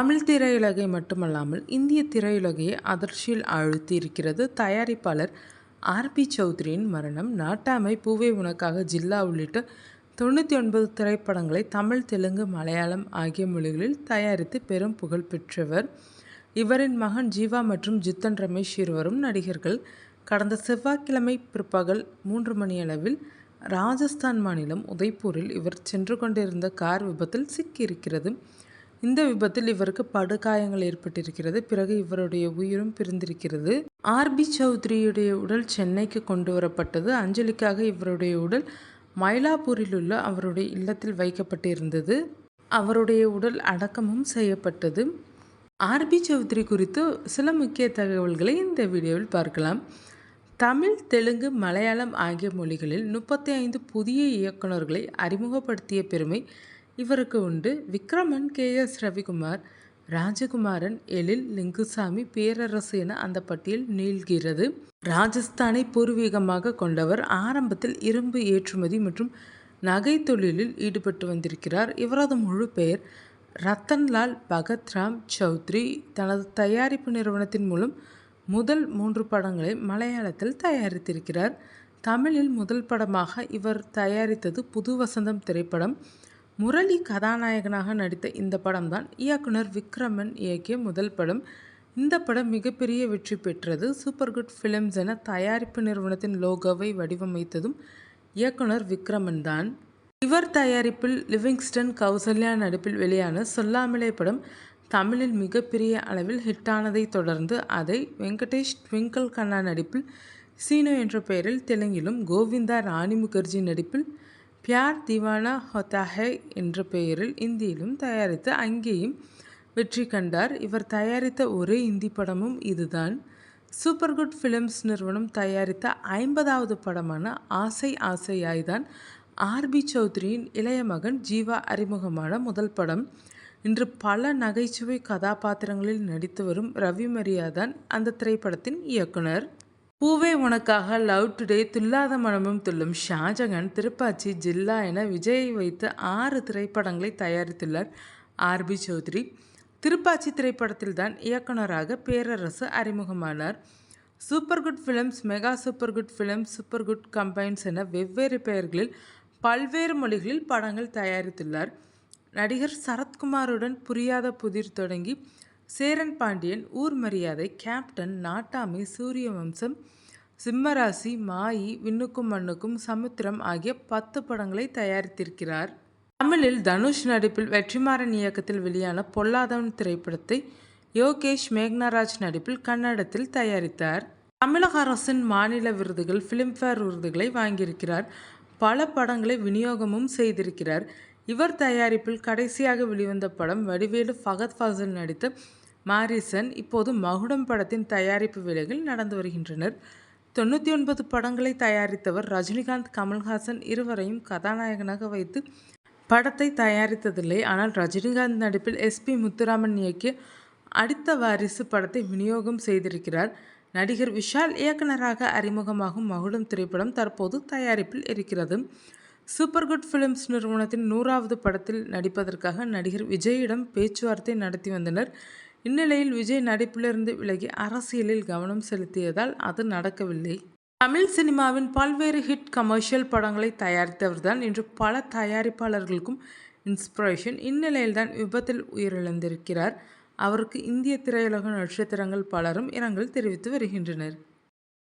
தமிழ் திரையுலகை மட்டுமல்லாமல் இந்திய திரையுலகையை அதிர்ச்சியில் ஆழ்த்தி இருக்கிறது தயாரிப்பாளர் ஆர்.பி. சௌத்ரியின் மரணம். நாட்டாமை, பூவே உனக்காக, ஜில்லா உள்ளிட்ட 99 திரைப்படங்களை தமிழ், தெலுங்கு, மலையாளம் ஆகிய மொழிகளில் தயாரித்து பெரும் புகழ் பெற்றவர். இவரின் மகன் ஜீவா மற்றும் ஜித்தன் ரமேஷ் இருவரும் நடிகர்கள். கடந்த செவ்வாய்க்கிழமை பிற்பகல் 3 மணியளவில் ராஜஸ்தான் மாநிலம் உதய்பூரில் இவர் சென்று கொண்டிருந்த கார் விபத்தில் சிக்கியிருக்கிறது. இந்த விபத்தில் இவருக்கு படுகாயங்கள் ஏற்பட்டிருக்கிறது. பிறகு இவருடைய உயிரும் பிரிந்திருக்கிறது. ஆர்.பி. சௌத்ரியுடைய உடல் சென்னைக்கு கொண்டு வரப்பட்டது. அஞ்சலிக்காக இவருடைய உடல் மயிலாப்பூரில் உள்ள அவருடைய இல்லத்தில் வைக்கப்பட்டிருந்தது. அவருடைய உடல் அடக்கமும் செய்யப்பட்டது. ஆர்.பி. சௌத்ரி குறித்து சில முக்கிய தகவல்களை இந்த வீடியோவில் பார்க்கலாம். தமிழ், தெலுங்கு, மலையாளம் ஆகிய மொழிகளில் 35 புதிய இயக்குநர்களை அறிமுகப்படுத்திய பெருமை இவருக்கு உண்டு. விக்ரமன், கே.எஸ். ரவிக்குமார், ராஜகுமாரன், எழில், லிங்குசாமி, பேரரசு என அந்த பட்டியல் நீள்கிறது. ராஜஸ்தானை பூர்வீகமாக கொண்டவர். ஆரம்பத்தில் இரும்பு ஏற்றுமதி மற்றும் நகை தொழிலில் ஈடுபட்டு வந்திருக்கிறார். இவரது முழு பெயர் ரத்தன்லால் பகத்ராம் சௌத்ரி. தனது தயாரிப்பு நிறுவனத்தின் மூலம் முதல் 3 படங்களை மலையாளத்தில் தயாரித்திருக்கிறார். தமிழில் முதல் படமாக இவர் தயாரித்தது புது வசந்தம் திரைப்படம். முரளி கதாநாயகனாக நடித்த இந்த படம்தான் இயக்குனர் விக்ரமன் இயக்கிய முதல் படம். இந்த படம் மிகப்பெரிய வெற்றி பெற்றது. சூப்பர் குட் ஃபிலிம்ஸ் என தயாரிப்பு நிறுவனத்தின் லோகோவை வடிவமைத்ததும் இயக்குனர் விக்ரமன் தான். இவர் தயாரிப்பில் லிவிங்ஸ்டன், கௌசல்யா நடிப்பில் வெளியான சொல்லாமலே படம் தமிழில் மிகப்பெரிய அளவில் ஹிட்டானதை தொடர்ந்து அதை வெங்கடேஷ் ட்விங்கிள் கண்ணா நடிப்பில் சீனு என்ற பெயரில் தெலுங்கிலும், கோவிந்தா ராணி முகர்ஜி நடிப்பில் பியார் தீவானா ஹோத்தா ஹை என்ற பெயரில் இந்தியிலும் தயாரித்து அங்கேயும் வெற்றி கண்டார். இவர் தயாரித்த ஒரே இந்தி படமும் இதுதான். சூப்பர் குட் ஃபிலிம்ஸ் நிறுவனம் தயாரித்த 50வது படமான ஆசை ஆசையாய் தான் ஆர்.பி. சௌத்ரியின் இளைய மகன் ஜீவா அறிமுகமான முதல் படம். இன்று பல நகைச்சுவை கதாபாத்திரங்களில் நடித்து வரும் ரவி மரியா தான் அந்த திரைப்படத்தின் இயக்குனர். பூவே உனக்காக, லவ் டுடே, துல்லாத மனமும் துள்ளும், ஷாஜகான், திருப்பாச்சி, ஜில்லா என விஜயை வைத்து 6 திரைப்படங்களை தயாரித்துள்ளார் ஆர்.பி. சௌத்ரி. திருப்பாச்சி திரைப்படத்தில் தான் இயக்குனராக பேரரசு அறிமுகமானார். Super good films, mega super good films, super good combines என வெவ்வேறு பெயர்களில் பல்வேறு மொழிகளில் படங்கள் தயாரித்துள்ளார். நடிகர் சரத்குமாருடன் புரியாத புதிர் தொடங்கி சேரன் பாண்டியன், ஊர் மரியாதை, கேப்டன், நாட்டாமை, சூரிய வம்சம், சிம்மராசி, மாயி, விண்ணுக்கும் மண்ணுக்கும், சமுத்திரம் ஆகிய 10 படங்களை தயாரித்திருக்கிறார். தமிழில் தனுஷ் நடிப்பில் வெற்றிமாறன் இயக்கத்தில் வெளியான பொல்லாதவன் திரைப்படத்தை யோகேஷ் மேக்னராஜ் நடிப்பில் கன்னடத்தில் தயாரித்தார். தமிழக அரசின் மாநில விருதுகள், ஃபிலிம்ஃபேர் விருதுகளை வாங்கியிருக்கிறார். பல படங்களை விநியோகமும் செய்திருக்கிறார். இவர் தயாரிப்பில் கடைசியாக வெளிவந்த படம் வடிவேலு, ஃபகத் ஃபாசில் நடித்த மாரிசன். இப்போது மகுடம் படத்தின் தயாரிப்பு வேலைகள் நடந்து வருகின்றனர். 99 படங்களை தயாரித்தவர் ரஜினிகாந்த், கமல்ஹாசன் இருவரையும் கதாநாயகனாக வைத்து படத்தை தயாரித்ததில்லை. ஆனால் ரஜினிகாந்த் நடிப்பில் எஸ்.பி. முத்துராமன் இயக்கிய அடித்த வாரிசு படத்தை விநியோகம் செய்திருக்கிறார். நடிகர் விஷால் இயக்குனராக அறிமுகமாகும் மகுடம் திரைப்படம் தற்போது தயாரிப்பில் இருக்கிறது. சூப்பர் குட் ஃபிலிம்ஸ் நிறுவனத்தின் 100வது படத்தில் நடிப்பதற்காக நடிகர் விஜயிடம் பேச்சுவார்த்தை நடத்தி வந்தனர். இந்நிலையில் விஜய் நடிப்பிலிருந்து விலகி அரசியலில் கவனம் செலுத்தியதால் அது நடக்கவில்லை. தமிழ் சினிமாவின் பல்வேறு ஹிட் கமர்ஷியல் படங்களை தயாரித்தவர்தான் இன்று பல தயாரிப்பாளர்களுக்கும் இன்ஸ்பிரேஷன். இந்நிலையில்தான் விபத்தில் உயிரிழந்திருக்கிறார். அவருக்கு இந்திய திரையுலக நட்சத்திரங்கள் பலரும் இரங்கல் தெரிவித்து வருகின்றனர்.